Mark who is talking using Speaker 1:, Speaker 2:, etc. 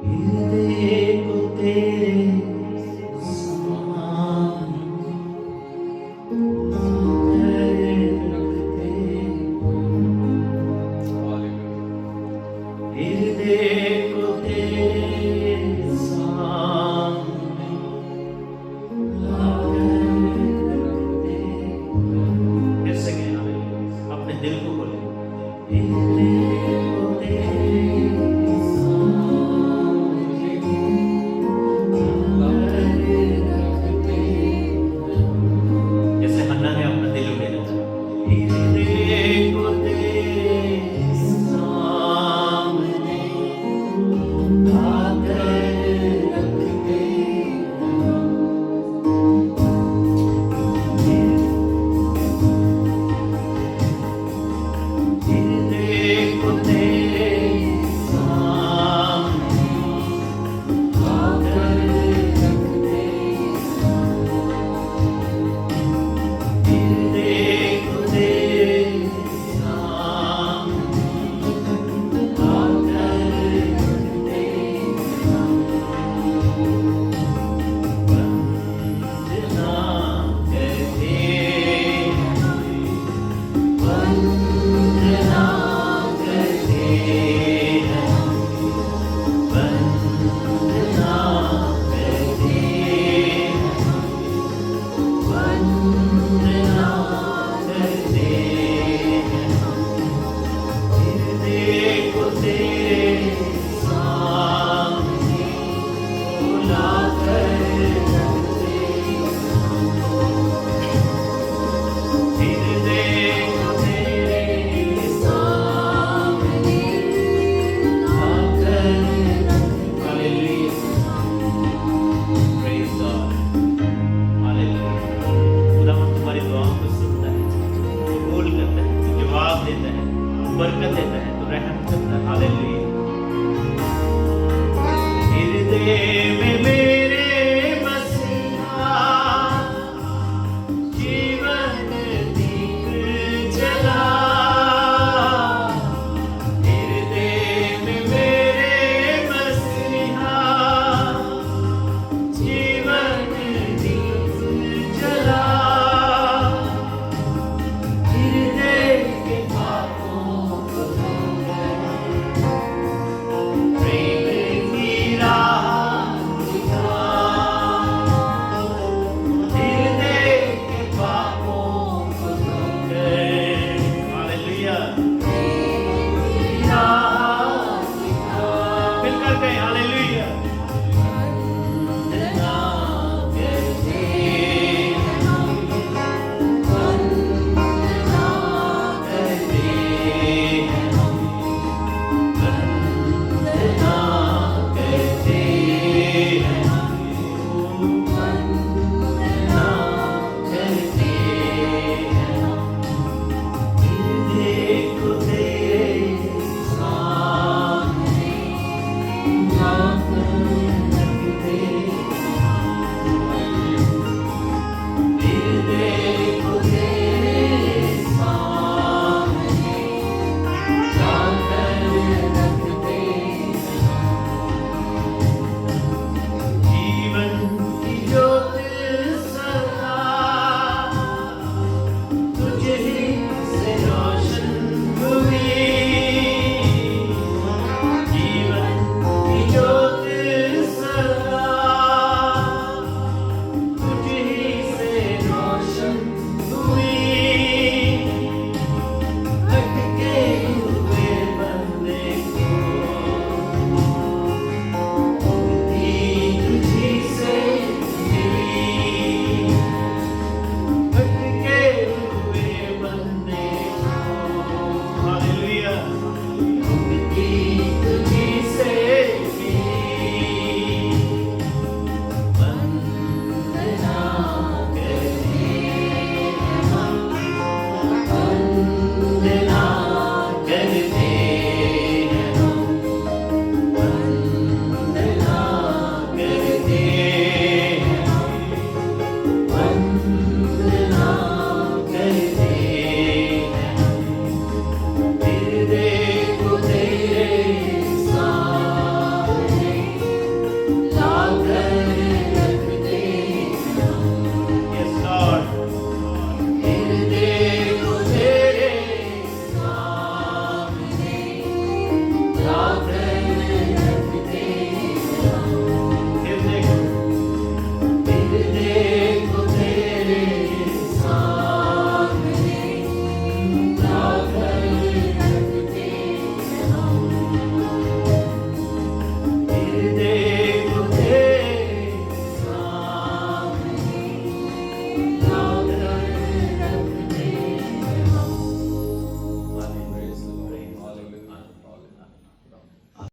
Speaker 1: हृदय को तेरे सामने रखते, हृदय को तेरे सामने रखते। फिर से कहना है, अपने दिल को बोले, हृदय को तेरे जैसे हन्ना ने अपना दिल उठेना था, हृदय को तेरे सामने लाकर रखते, हृदय को तेरे सामने लाकर रखते, हृदय को तेरे सामने लाकर रखते, वंदना करते हैं, वंदना करते हैं, वंदना करते हैं, वंदना करते हैं, हृदय को तेरे सामने लाकर रखते, हृदय को तेरे सामने लाकर रखते। Hallelujah, praise God, hallelujah. खुदावंद तुम्हारी दुआओं को सुनता है, कबूल करता है, जवाब देता है, बरकत देता है, तो रहम करता है। हालेलुया। हृदय